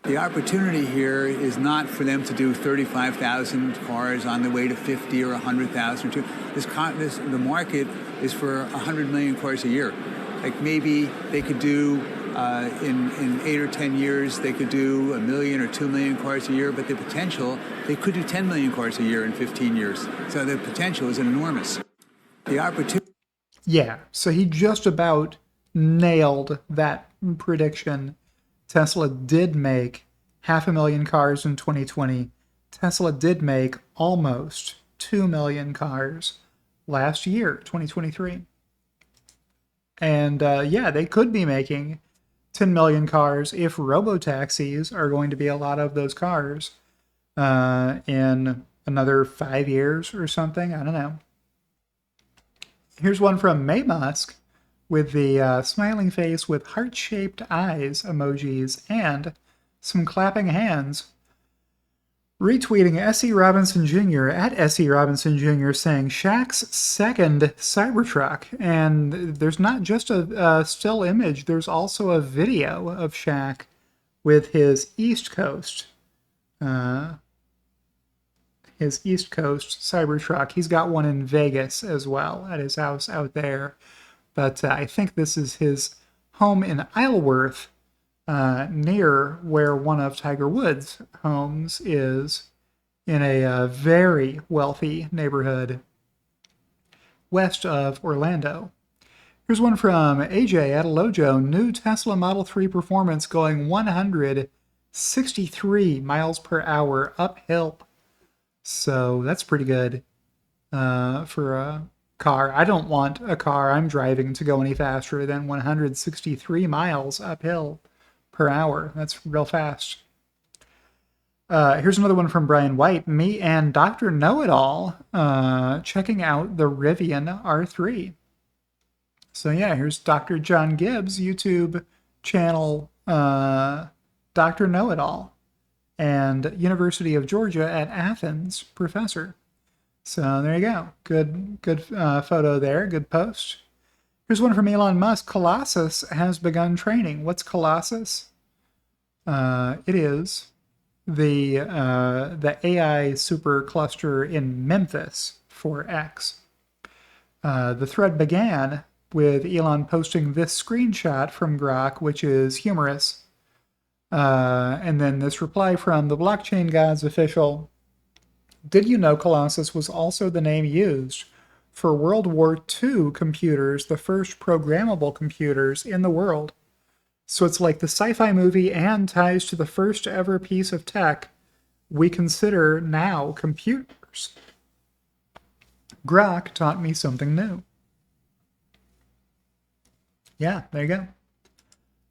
The opportunity here is not for them to do 35,000 cars on the way to 50 or 100,000. The market is for 100 million cars a year. Like maybe they could do in 8 or 10 years, they could do 1 million or 2 million cars a year, but the potential, they could do 10 million cars a year in 15 years. So the potential is enormous. The opportunity. Yeah, so he just about nailed that prediction. Tesla did make 500,000 cars in 2020. Tesla did make almost 2 million cars last year, 2023. And yeah, they could be making 10 million cars if robotaxis are going to be a lot of those cars in another 5 years or something. I don't know. Here's one from Maye Musk with the smiling face with heart-shaped eyes emojis and some clapping hands. Retweeting S.E. Robinson Jr. at S.E. Robinson Jr. saying Shaq's second Cybertruck. And there's not just a still image, there's also a video of Shaq with his East Coast Cybertruck. He's got one in Vegas as well at his house out there. But I think this is his home in Isleworth, near where one of Tiger Woods' homes is, in a very wealthy neighborhood west of Orlando. Here's one from AJ at Alojo. New Tesla Model 3 performance going 163 miles per hour uphill. So that's pretty good for a car. I don't want a car I'm driving to go any faster than 163 miles uphill per hour. That's real fast. Here's another one from Brian White. Me and Dr. Know-It-All checking out the Rivian R3. So yeah, here's Dr. John Gibbs' YouTube channel, Dr. Know-It-All, and University of Georgia at Athens professor. So there you go. Good photo there. Good post. Here's one from Elon Musk. Colossus has begun training. What's Colossus? It is the AI supercluster in Memphis for X. The thread began with Elon posting this screenshot from Grok, which is humorous. And then this reply from the Blockchain Gods official. Did you know Colossus was also the name used for World War II computers, the first programmable computers in the world? So it's like the sci-fi movie and ties to the first ever piece of tech we consider now computers. Grok taught me something new. Yeah, there you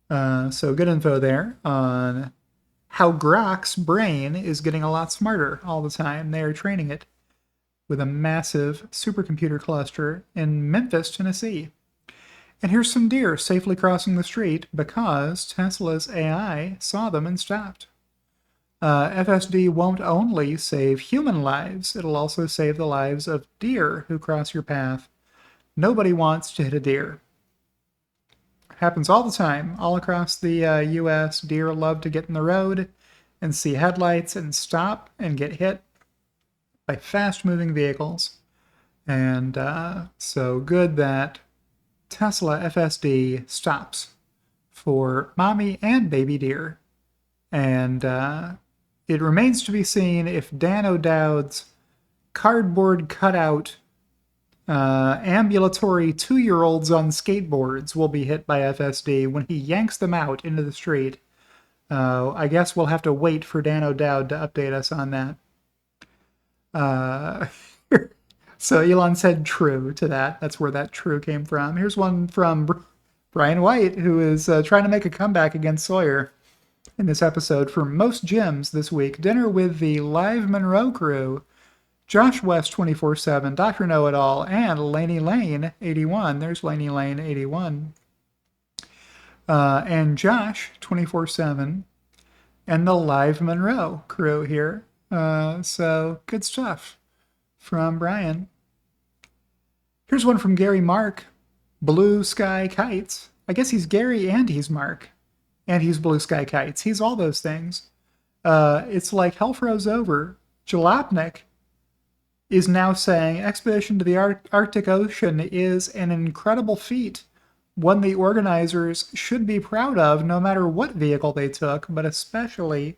go. So good info there on how Grok's brain is getting a lot smarter all the time. They are training it with a massive supercomputer cluster in Memphis, Tennessee. And here's some deer safely crossing the street because Tesla's AI saw them and stopped. FSD won't only save human lives, it'll also save the lives of deer who cross your path. Nobody wants to hit a deer. Happens all the time, all across the US. Deer love to get in the road and see headlights and stop and get hit by fast-moving vehicles. And so good that Tesla FSD stops for mommy and baby deer. And it remains to be seen if Dan O'Dowd's cardboard cutout ambulatory 2-year-olds on skateboards will be hit by FSD when he yanks them out into the street. I guess we'll have to wait for Dan O'Dowd to update us on that. So Elon said true to that. That's where that true came from. Here's one from Brian White, who is trying to make a comeback against Sawyer in this episode. For most gyms this week, dinner with the Live Monroe crew, Josh West 24/7, Dr. Know-It-All, and Laney Lane 81. There's Laney Lane 81. And Josh 24/7 and the Live Monroe crew here. So good stuff from Brian. Here's one from Gary Mark. Blue Sky Kites. I guess he's Gary and he's Mark. And he's Blue Sky Kites. He's all those things. It's like hell froze over. Jalopnik is now saying expedition to the Arctic Ocean is an incredible feat, one the organizers should be proud of no matter what vehicle they took, but especially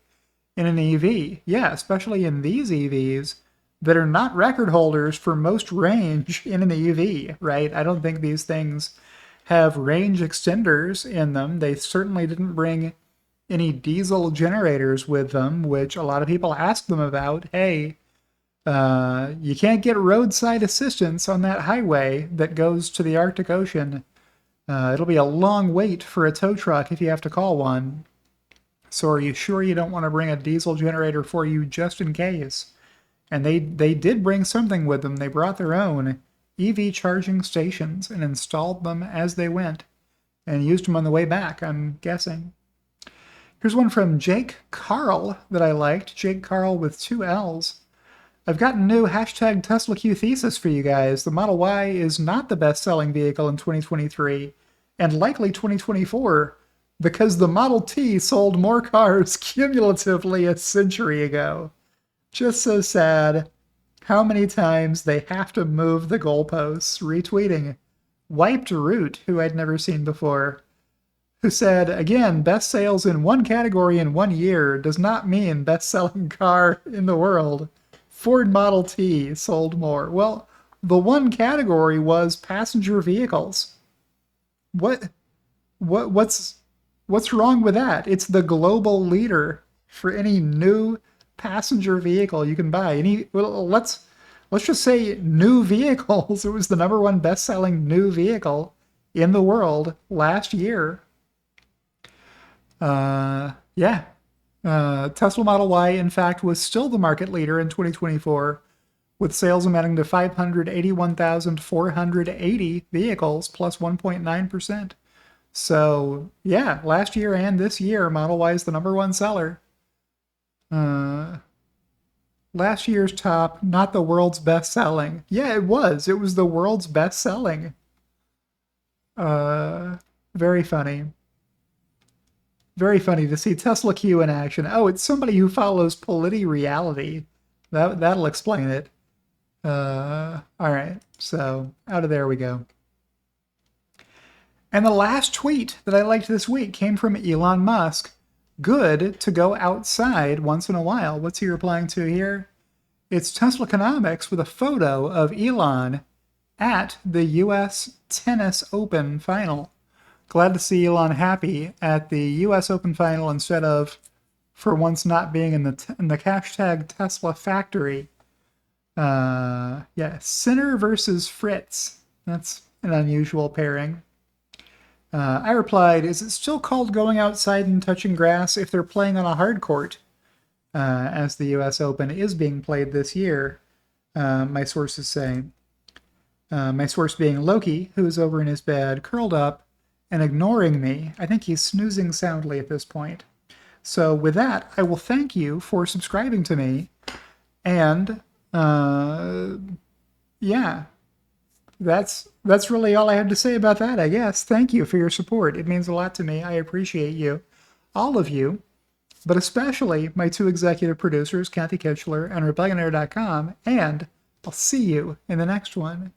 in an EV. Yeah, especially in these EVs that are not record holders for most range in an EV, right? I don't think these things have range extenders in them. They certainly didn't bring any diesel generators with them, which a lot of people ask them about. Hey, you can't get roadside assistance on that highway that goes to the Arctic Ocean. It'll be a long wait for a tow truck if you have to call one. So are you sure you don't want to bring a diesel generator for you just in case? And they did bring something with them. They brought their own EV charging stations and installed them as they went and used them on the way back, I'm guessing. Here's one from Jake Carl that I liked. Jake Carl with 2 L's. I've got a new hashtag TeslaQ thesis for you guys. The Model Y is not the best-selling vehicle in 2023 and likely 2024 because the Model T sold more cars cumulatively a century ago. Just so sad how many times they have to move the goalposts. Retweeting Wiped Root, who I'd never seen before, who said, again, best sales in one category in 1 year does not mean best-selling car in the world. Ford Model T sold more. Well, the one category was passenger vehicles. What's wrong with that? It's the global leader for any new passenger vehicle you can buy. Let's just say new vehicles. It was the #1 best-selling new vehicle in the world last year. Yeah. Tesla Model Y, in fact, was still the market leader in 2024, with sales amounting to 581,480 vehicles, plus 1.9%. So, yeah, last year and this year, Model Y is the #1 seller. Last year's top, not the world's best selling. Yeah, it was. It was the world's best selling. Very funny. Very funny to see Tesla Q in action. Oh, it's somebody who follows Reality. That'll explain it. All right, so out of there we go. And the last tweet that I liked this week came from Elon Musk. Good to go outside once in a while. What's he replying to here? It's Teslaconomics with a photo of Elon at the U.S. Tennis Open final. Glad to see Elon happy at the U.S. Open final instead of, for once, not being in the hashtag Tesla factory. Yeah, Sinner versus Fritz. That's an unusual pairing. I replied, is it still called going outside and touching grass if they're playing on a hard court? As the U.S. Open is being played this year, my sources say. My source being Loki, who is over in his bed, curled up and ignoring me. I think he's snoozing soundly at this point. So with that, I will thank you for subscribing to me. And, yeah, that's really all I have to say about that, I guess. Thank you for your support. It means a lot to me. I appreciate you. All of you. But especially my two executive producers, Kathy Kitchler and Rebellionaire.com. And I'll see you in the next one.